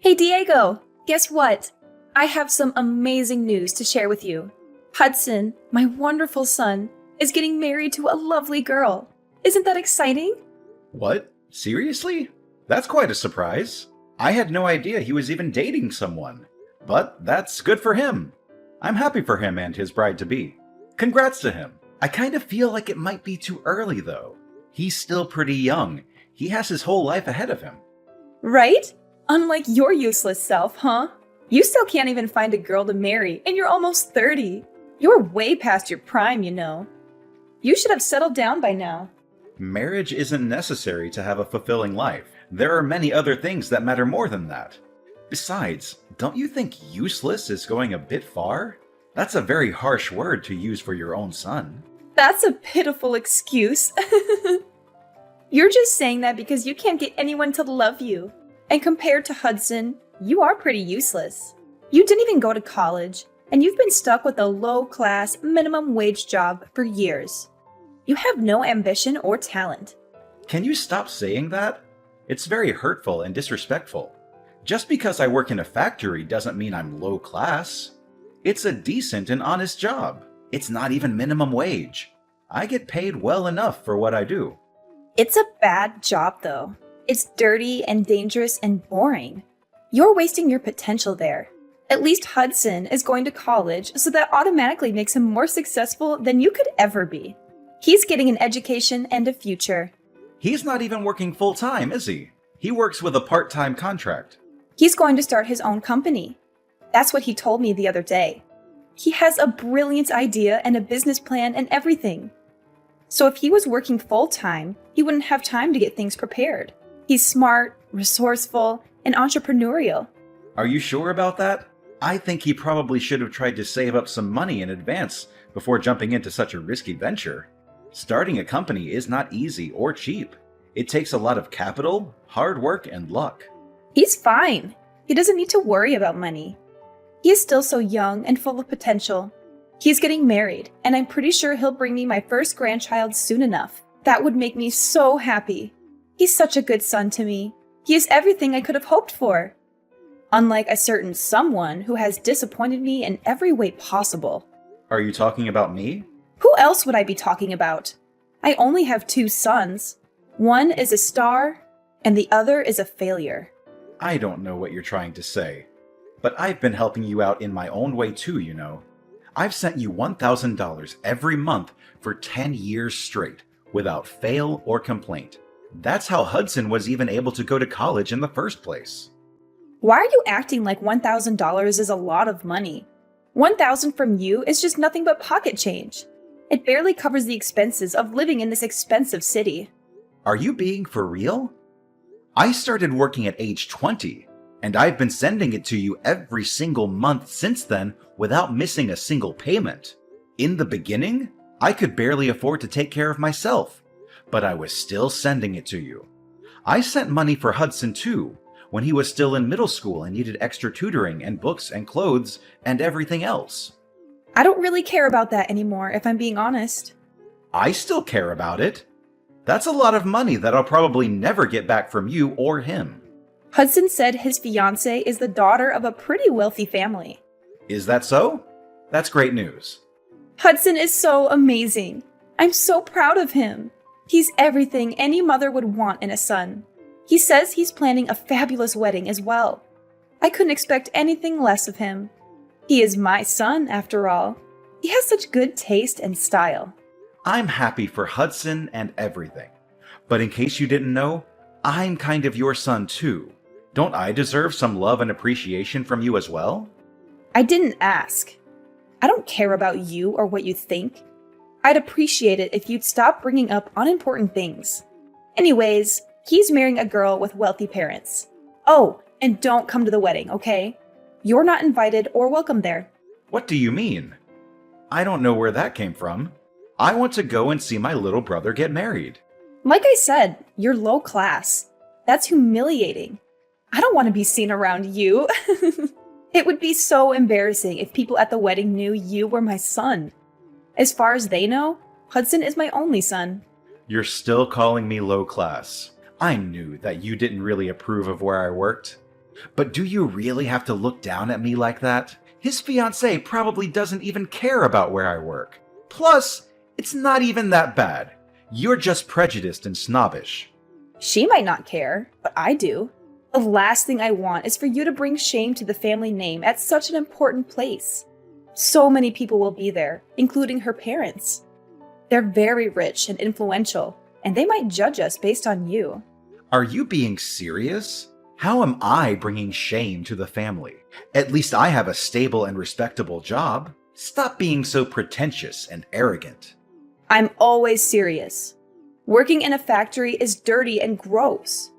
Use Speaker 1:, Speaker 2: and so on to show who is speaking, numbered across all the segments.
Speaker 1: Hey Diego, guess what? I have some amazing news to share with you. Hudson, my wonderful son, is getting married to a lovely girl. Isn't that exciting?
Speaker 2: What? Seriously? That's quite a surprise. I had no idea he was even dating someone. But that's good for him. I'm happy for him and his bride-to-be. Congrats to him. I kind of feel like it might be too early, though. He's still pretty young. He has his whole life ahead of him.
Speaker 1: Right? Unlike your useless self, huh? You still can't even find a girl to marry, and you're almost 30. You're way past your prime, you know. You should have settled down by now.
Speaker 2: Marriage isn't necessary to have a fulfilling life. There are many other things that matter more than that. Besides, don't you think useless is going a bit far? That's a very harsh word to use for your own son.
Speaker 1: That's a pitiful excuse. You're just saying that because you can't get anyone to love you. And compared to Hudson, you are pretty useless. You didn't even go to college, and you've been stuck with a low-class, minimum-wage job for years. You have no ambition or talent.
Speaker 2: Can you stop saying that? It's very hurtful and disrespectful. Just because I work in a factory doesn't mean I'm low class. It's a decent and honest job. It's not even minimum wage. I get paid well enough for what I do.
Speaker 1: It's a bad job, though. It's dirty and dangerous and boring. You're wasting your potential there. At least Hudson is going to college, so that automatically makes him more successful than you could ever be. He's getting an education and a future.
Speaker 2: He's not even working full-time, is he? He works with a part-time contract.
Speaker 1: He's going to start his own company. That's what he told me the other day. He has a brilliant idea and a business plan and everything. So if he was working full-time, he wouldn't have time to get things prepared. He's smart, resourceful, and entrepreneurial.
Speaker 2: Are you sure about that? I think he probably should have tried to save up some money in advance before jumping into such a risky venture. Starting a company is not easy or cheap. It takes a lot of capital, hard work, and luck.
Speaker 1: He's fine. He doesn't need to worry about money. He is still so young and full of potential. He's getting married, and I'm pretty sure he'll bring me my first grandchild soon enough. That would make me so happy. He's such a good son to me. He is everything I could have hoped for. Unlike a certain someone who has disappointed me in every way possible.
Speaker 2: Are you talking about me?
Speaker 1: Who else would I be talking about? I only have 2 sons. One is a star, and the other is a failure.
Speaker 2: I don't know what you're trying to say. But I've been helping you out in my own way too, you know. I've sent you $1,000 every month for 10 years straight, without fail or complaint. That's how Hudson was even able to go to college in the first place.
Speaker 1: Why are you acting like $1,000 is a lot of money? $1,000 from you is just nothing but pocket change. It barely covers the expenses of living in this expensive city.
Speaker 2: Are you being for real? I started working at age 20, and I've been sending it to you every single month since then without missing a single payment. In the beginning, I could barely afford to take care of myself, but I was still sending it to you. I sent money for Hudson too, when he was still in middle school and needed extra tutoring and books and clothes and everything else.
Speaker 1: I don't really care about that anymore, if I'm being honest.
Speaker 2: I still care about it. That's a lot of money that I'll probably never get back from you or him.
Speaker 1: Hudson said his fiancée is the daughter of a pretty wealthy family.
Speaker 2: Is that so? That's great news.
Speaker 1: Hudson is so amazing. I'm so proud of him. He's everything any mother would want in a son. He says he's planning a fabulous wedding as well. I couldn't expect anything less of him. He is my son, after all. He has such good taste and style.
Speaker 2: I'm happy for Hudson and everything. But in case you didn't know, I'm kind of your son too. Don't I deserve some love and appreciation from you as well?
Speaker 1: I didn't ask. I don't care about you or what you think. I'd appreciate it if you'd stop bringing up unimportant things. Anyways, he's marrying a girl with wealthy parents. Oh, and don't come to the wedding, okay? You're not invited or welcome there.
Speaker 2: What do you mean? I don't know where that came from. I want to go and see my little brother get married.
Speaker 1: Like I said, you're low class. That's humiliating. I don't want to be seen around you. It would be so embarrassing if people at the wedding knew you were my son. As far as they know, Hudson is my only son.
Speaker 2: You're still calling me low class. I knew that you didn't really approve of where I worked. But do you really have to look down at me like that? His fiancée probably doesn't even care about where I work. Plus, it's not even that bad. You're just prejudiced and snobbish.
Speaker 1: She might not care, but I do. The last thing I want is for you to bring shame to the family name at such an important place. So many people will be there, including her parents. They're very rich and influential, and they might judge us based on you.
Speaker 2: Are you being serious? How am I bringing shame to the family? At least I have a stable and respectable job. Stop being so pretentious and arrogant.
Speaker 1: I'm always serious. Working in a factory is dirty and gross.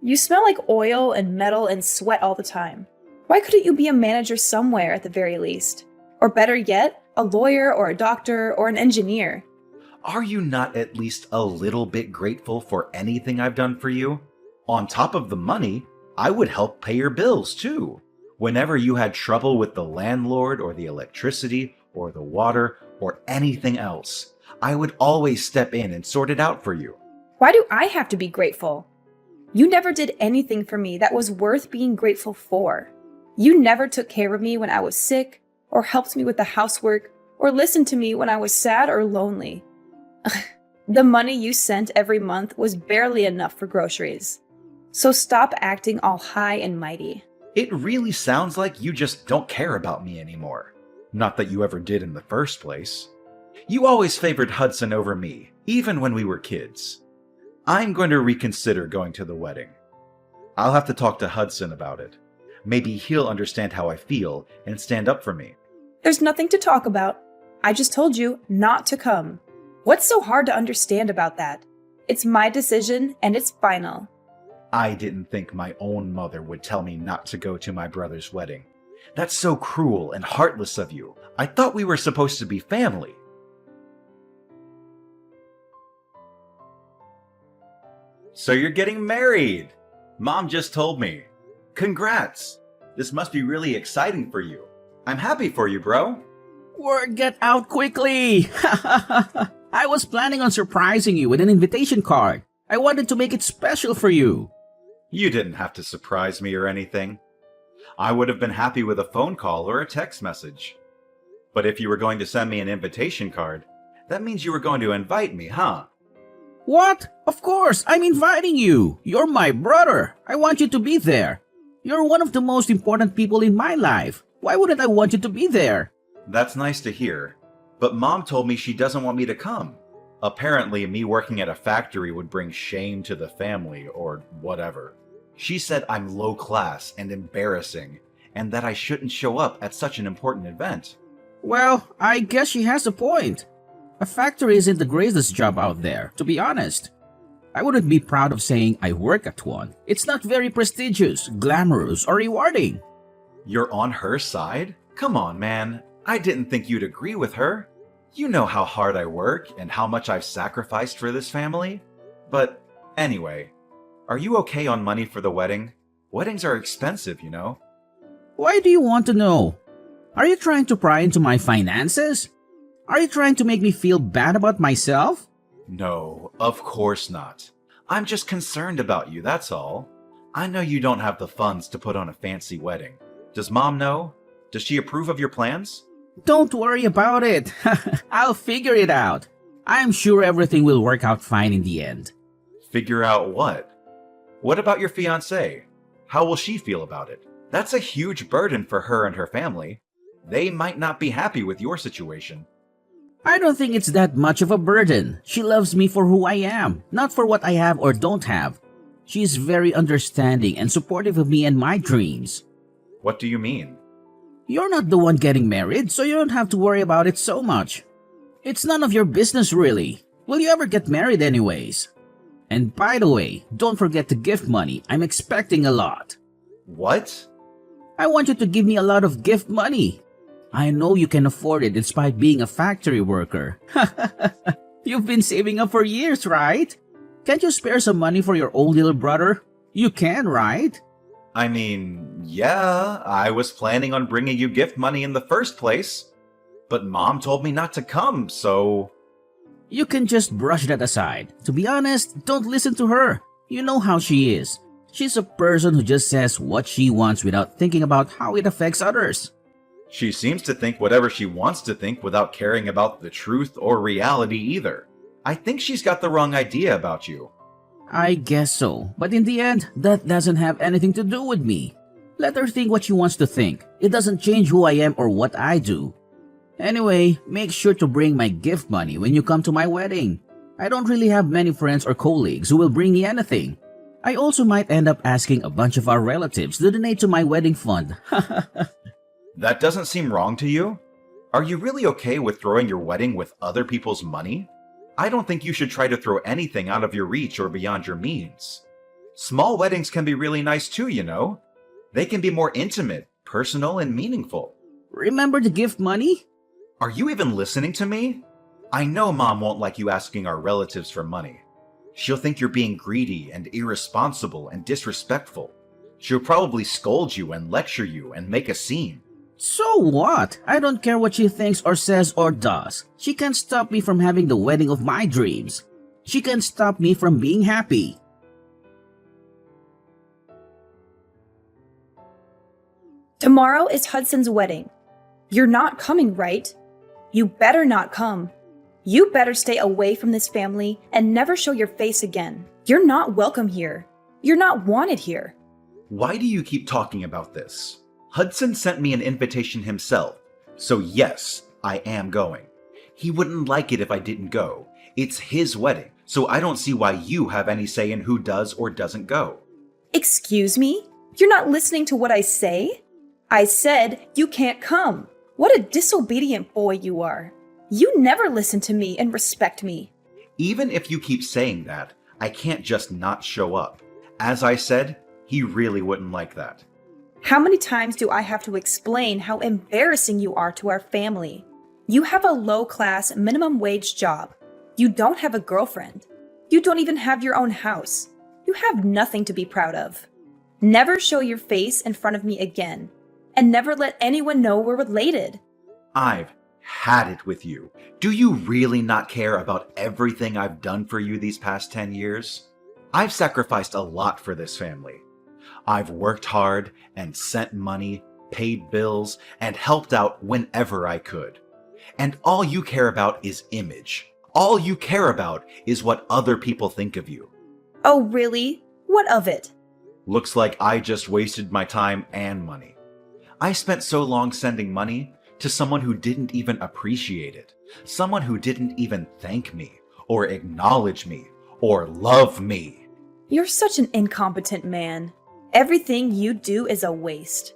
Speaker 1: You smell like oil and metal and sweat all the time. Why couldn't you be a manager somewhere at the very least? Or better yet, a lawyer or a doctor or an engineer?
Speaker 2: Are you not at least a little bit grateful for anything I've done for you? On top of the money, I would help pay your bills too. Whenever you had trouble with the landlord or the electricity or the water or anything else, I would always step in and sort it out for you.
Speaker 1: Why do I have to be grateful? You never did anything for me that was worth being grateful for. You never took care of me when I was sick, or helped me with the housework, or listened to me when I was sad or lonely. The money you sent every month was barely enough for groceries. So stop acting all high and mighty.
Speaker 2: It really sounds like you just don't care about me anymore. Not that you ever did in the first place. You always favored Hudson over me, even when we were kids. I'm going to reconsider going to the wedding. I'll have to talk to Hudson about it. Maybe he'll understand how I feel and stand up for me.
Speaker 1: There's nothing to talk about. I just told you not to come. What's so hard to understand about that? It's my decision and it's final.
Speaker 2: I didn't think my own mother would tell me not to go to my brother's wedding. That's so cruel and heartless of you. I thought we were supposed to be family. So you're getting married! Mom just told me. Congrats! This must be really exciting for you. I'm happy for you, bro.
Speaker 3: Word get out quickly! I was planning on surprising you with an invitation card. I wanted to make it special for you.
Speaker 2: You didn't have to surprise me or anything. I would have been happy with a phone call or a text message. But if you were going to send me an invitation card, that means you were going to invite me, huh?
Speaker 3: What? Of course, I'm inviting you. You're my brother. I want you to be there. You're one of the most important people in my life. Why wouldn't I want you to be there?
Speaker 2: That's nice to hear. But Mom told me she doesn't want me to come. Apparently, me working at a factory would bring shame to the family or whatever. She said I'm low class and embarrassing, and that I shouldn't show up at such an important event.
Speaker 3: Well, I guess she has a point. A factory isn't the greatest job out there, to be honest. I wouldn't be proud of saying I work at one. It's not very prestigious, glamorous, or rewarding.
Speaker 2: You're on her side? Come on, man. I didn't think you'd agree with her. You know how hard I work and how much I've sacrificed for this family. But anyway, are you okay on money for the wedding? Weddings are expensive, you know.
Speaker 3: Why do you want to know? Are you trying to pry into my finances? Are you trying to make me feel bad about myself?
Speaker 2: No, of course not. I'm just concerned about you, that's all. I know you don't have the funds to put on a fancy wedding. Does Mom know? Does she approve of your plans?
Speaker 3: Don't worry about it. I'll figure it out. I'm sure everything will work out fine in the end.
Speaker 2: Figure out what? What about your fiancée? How will she feel about it? That's a huge burden for her and her family. They might not be happy with your situation.
Speaker 3: I don't think it's that much of a burden. She loves me for who I am, not for what I have or don't have. She is very understanding and supportive of me and my dreams.
Speaker 2: What do you mean?
Speaker 3: You're not the one getting married, so you don't have to worry about it so much. It's none of your business, really. Will you ever get married anyways? And by the way, don't forget the gift money. I'm expecting a lot.
Speaker 2: What?
Speaker 3: I want you to give me a lot of gift money. I know you can afford it despite being a factory worker. You've been saving up for years, right? Can't you spare some money for your own little brother? You can, right?
Speaker 2: I mean, yeah, I was planning on bringing you gift money in the first place. But Mom told me not to come, so...
Speaker 3: You can just brush that aside. To be honest, don't listen to her. You know how she is. She's a person who just says what she wants without thinking about how it affects others.
Speaker 2: She seems to think whatever she wants to think without caring about the truth or reality either. I think she's got the wrong idea about you.
Speaker 3: I guess so, but in the end, that doesn't have anything to do with me. Let her think what she wants to think. It doesn't change who I am or what I do. Anyway, make sure to bring my gift money when you come to my wedding. I don't really have many friends or colleagues who will bring me anything. I also might end up asking a bunch of our relatives to donate to my wedding fund.
Speaker 2: That doesn't seem wrong to you? Are you really okay with throwing your wedding with other people's money? I don't think you should try to throw anything out of your reach or beyond your means. Small weddings can be really nice too, you know. They can be more intimate, personal, and meaningful.
Speaker 3: Remember the gift money?
Speaker 2: Are you even listening to me? I know Mom won't like you asking our relatives for money. She'll think you're being greedy and irresponsible and disrespectful. She'll probably scold you and lecture you and make a scene.
Speaker 3: So what? I don't care what she thinks or says or does. She can't stop me from having the wedding of my dreams. She can't stop me from being happy.
Speaker 1: Tomorrow is Hudson's wedding. You're not coming, right? You better not come. You better stay away from this family and never show your face again. You're not welcome here. You're not wanted here.
Speaker 2: Why do you keep talking about this? Hudson sent me an invitation himself, so yes, I am going. He wouldn't like it if I didn't go. It's his wedding, so I don't see why you have any say in who does or doesn't go.
Speaker 1: Excuse me? You're not listening to what I say? I said you can't come. What a disobedient boy you are. You never listen to me and respect me.
Speaker 2: Even if you keep saying that, I can't just not show up. As I said, he really wouldn't like that.
Speaker 1: How many times do I have to explain how embarrassing you are to our family? You have a low-class, minimum-wage job. You don't have a girlfriend. You don't even have your own house. You have nothing to be proud of. Never show your face in front of me again, and never let anyone know we're related.
Speaker 2: I've had it with you. Do you really not care about everything I've done for you these past 10 years? I've sacrificed a lot for this family. I've worked hard and sent money, paid bills, and helped out whenever I could. And all you care about is image. All you care about is what other people think of you.
Speaker 1: Oh, really? What of it?
Speaker 2: Looks like I just wasted my time and money. I spent so long sending money to someone who didn't even appreciate it. Someone who didn't even thank me, or acknowledge me, or love me.
Speaker 1: You're such an incompetent man. Everything you do is a waste.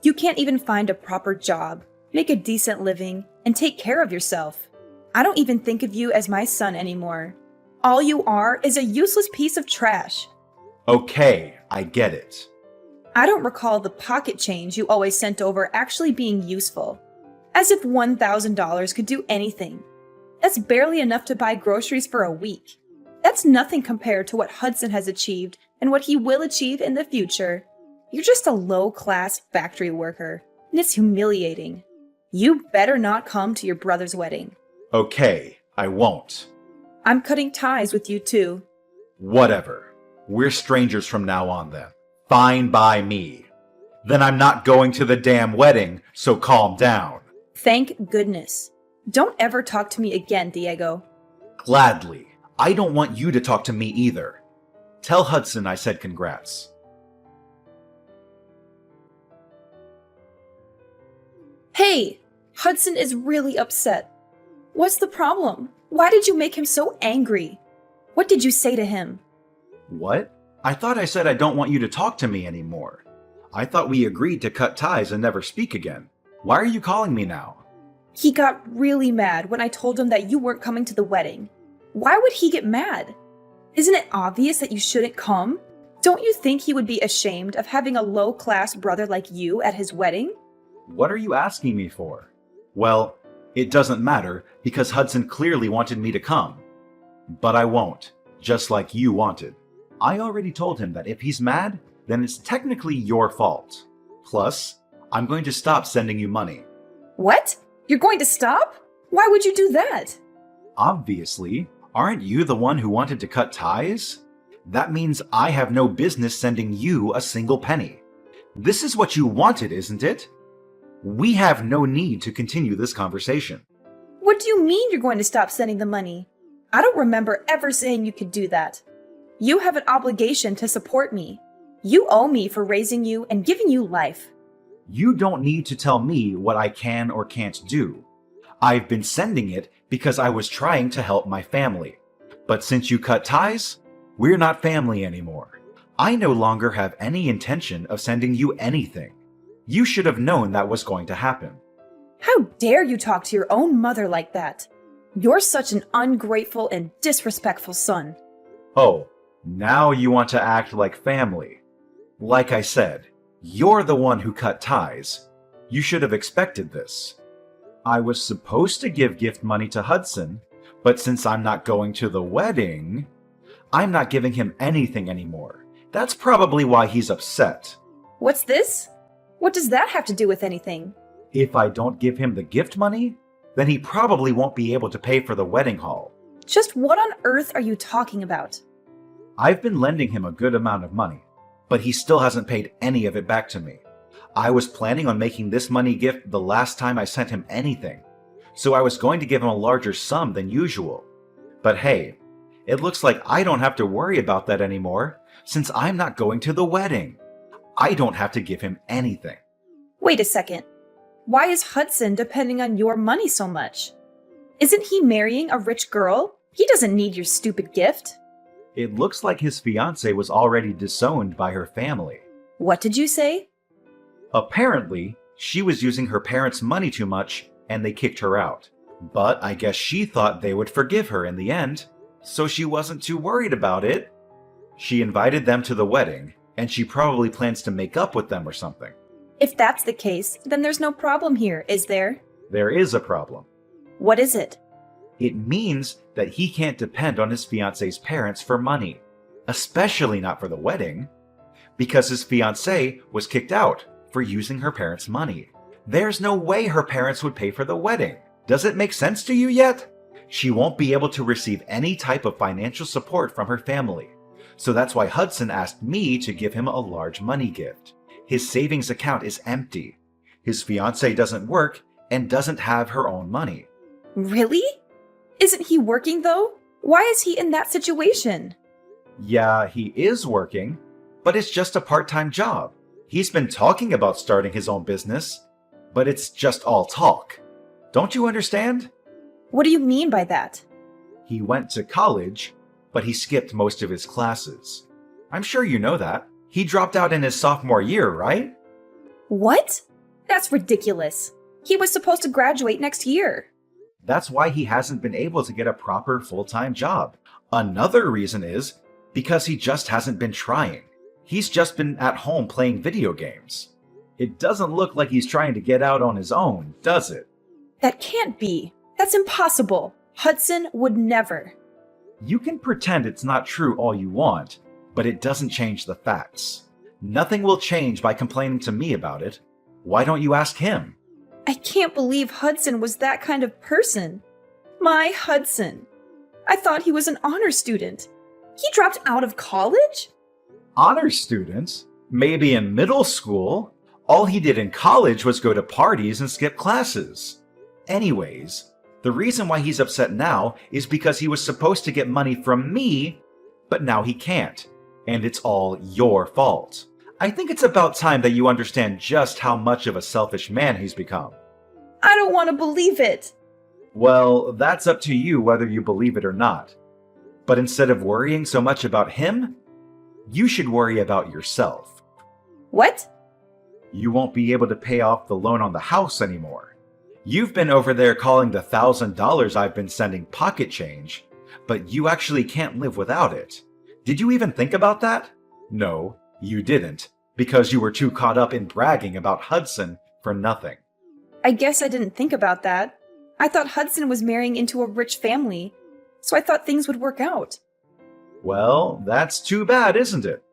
Speaker 1: You can't even find a proper job, make a decent living, and take care of yourself. I don't even think of you as my son anymore. All you are is a useless piece of trash.
Speaker 2: Okay, I get it.
Speaker 1: I don't recall the pocket change you always sent over actually being useful. As if $1,000 could do anything. That's barely enough to buy groceries for a week. That's nothing compared to what Hudson has achieved and what he will achieve in the future. You're just a low-class factory worker, and it's humiliating. You better not come to your brother's wedding.
Speaker 2: Okay, I won't.
Speaker 1: I'm cutting ties with you too.
Speaker 2: Whatever. We're strangers from now on then. Fine by me. Then I'm not going to the damn wedding, so calm down.
Speaker 1: Thank goodness. Don't ever talk to me again, Diego.
Speaker 2: Gladly. I don't want you to talk to me either. Tell Hudson I said congrats.
Speaker 1: Hey! Hudson is really upset. What's the problem? Why did you make him so angry? What did you say to him?
Speaker 2: What? I thought I said I don't want you to talk to me anymore. I thought we agreed to cut ties and never speak again. Why are you calling me now?
Speaker 1: He got really mad when I told him that you weren't coming to the wedding. Why would he get mad? Isn't it obvious that you shouldn't come? Don't you think he would be ashamed of having a low-class brother like you at his wedding?
Speaker 2: What are you asking me for? Well, it doesn't matter because Hudson clearly wanted me to come. But I won't, just like you wanted. I already told him that if he's mad, then it's technically your fault. Plus, I'm going to stop sending you money.
Speaker 1: What? You're going to stop? Why would you do that?
Speaker 2: Obviously, aren't you the one who wanted to cut ties? That means I have no business sending you a single penny. This is what you wanted, isn't it? We have no need to continue this conversation.
Speaker 1: What do you mean you're going to stop sending the money? I don't remember ever saying you could do that. You have an obligation to support me. You owe me for raising you and giving you life.
Speaker 2: You don't need to tell me what I can or can't do. I've been sending it because I was trying to help my family. But since you cut ties, we're not family anymore. I no longer have any intention of sending you anything. You should have known that was going to happen.
Speaker 1: How dare you talk to your own mother like that? You're such an ungrateful and disrespectful son.
Speaker 2: Oh, now you want to act like family. Like I said, you're the one who cut ties. You should have expected this. I was supposed to give gift money to Hudson, but since I'm not going to the wedding, I'm not giving him anything anymore. That's probably why he's upset.
Speaker 1: What's this? What does that have to do with anything?
Speaker 2: If I don't give him the gift money, then he probably won't be able to pay for the wedding hall.
Speaker 1: Just what on earth are you talking about?
Speaker 2: I've been lending him a good amount of money, but he still hasn't paid any of it back to me. I was planning on making this money gift the last time I sent him anything, so I was going to give him a larger sum than usual. But hey, it looks like I don't have to worry about that anymore, since I'm not going to the wedding. I don't have to give him anything.
Speaker 1: Wait a second. Why is Hudson depending on your money so much? Isn't he marrying a rich girl? He doesn't need your stupid gift.
Speaker 2: It looks like his fiancée was already disowned by her family.
Speaker 1: What did you say?
Speaker 2: Apparently, she was using her parents' money too much and they kicked her out. But I guess she thought they would forgive her in the end, so she wasn't too worried about it. She invited them to the wedding, and she probably plans to make up with them or something.
Speaker 1: If that's the case, then there's no problem here, is there?
Speaker 2: There is a problem.
Speaker 1: What is it?
Speaker 2: It means that he can't depend on his fiancée's parents for money, especially not for the wedding, because his fiancée was kicked out for using her parents' money. There's no way her parents would pay for the wedding. Does it make sense to you yet? She won't be able to receive any type of financial support from her family. So that's why Hudson asked me to give him a large money gift. His savings account is empty. His fiancée doesn't work and doesn't have her own money.
Speaker 1: Really? Isn't he working though? Why is he in that situation?
Speaker 2: Yeah, he is working, but it's just a part-time job. He's been talking about starting his own business, but it's just all talk. Don't you understand?
Speaker 1: What do you mean by that?
Speaker 2: He went to college, but he skipped most of his classes. I'm sure you know that. He dropped out in his sophomore year, right?
Speaker 1: What? That's ridiculous. He was supposed to graduate next year.
Speaker 2: That's why he hasn't been able to get a proper full-time job. Another reason is because he just hasn't been trying. He's just been at home playing video games. It doesn't look like he's trying to get out on his own, does it?
Speaker 1: That can't be. That's impossible. Hudson would never.
Speaker 2: You can pretend it's not true all you want, but it doesn't change the facts. Nothing will change by complaining to me about it. Why don't you ask him?
Speaker 1: I can't believe Hudson was that kind of person. My Hudson. I thought he was an honor student. He dropped out of college?
Speaker 2: Honor students? Maybe in middle school? All he did in college was go to parties and skip classes. Anyways, the reason why he's upset now is because he was supposed to get money from me, but now he can't. And it's all your fault. I think it's about time that you understand just how much of a selfish man he's become.
Speaker 1: I don't want to believe it.
Speaker 2: Well, that's up to you whether you believe it or not. But instead of worrying so much about him, you should worry about yourself.
Speaker 1: What?
Speaker 2: You won't be able to pay off the loan on the house anymore. You've been over there calling the $1,000 I've been sending pocket change, but you actually can't live without it. Did you even think about that? No, you didn't, because you were too caught up in bragging about Hudson for nothing.
Speaker 1: I guess I didn't think about that. I thought Hudson was marrying into a rich family, so I thought things would work out.
Speaker 2: Well, that's too bad, isn't it?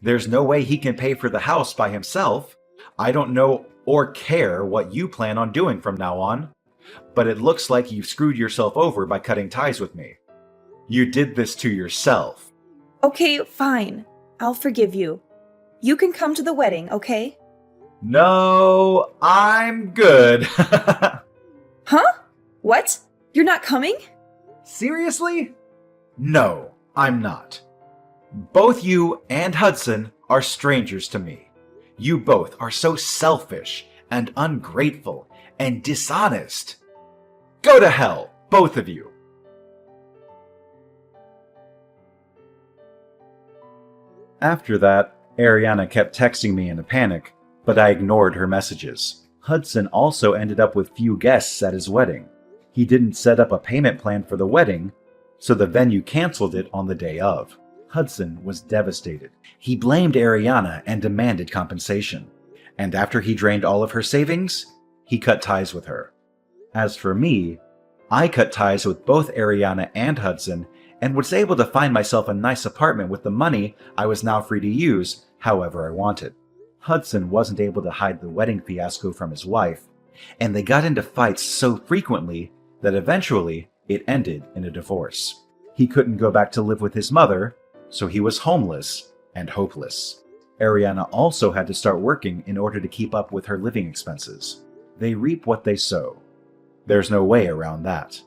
Speaker 2: There's no way he can pay for the house by himself. I don't know or care what you plan on doing from now on, but it looks like you've screwed yourself over by cutting ties with me. You did this to yourself.
Speaker 1: Okay, fine. I'll forgive you. You can come to the wedding, okay?
Speaker 2: No, I'm good.
Speaker 1: Huh? What? You're not coming?
Speaker 2: Seriously? No, I'm not. Both you and Hudson are strangers to me. You both are so selfish and ungrateful and dishonest. Go to hell, both of you. After that, Ariana kept texting me in a panic, but I ignored her messages. Hudson also ended up with few guests at his wedding. He didn't set up a payment plan for the wedding, so the venue canceled it on the day of. Hudson was devastated. He blamed Ariana and demanded compensation. And after he drained all of her savings, he cut ties with her. As for me, I cut ties with both Ariana and Hudson and was able to find myself a nice apartment with the money I was now free to use however I wanted. Hudson wasn't able to hide the wedding fiasco from his wife, and they got into fights so frequently that eventually it ended in a divorce. He couldn't go back to live with his mother, so he was homeless and hopeless. Ariana also had to start working in order to keep up with her living expenses. They reap what they sow. There's no way around that.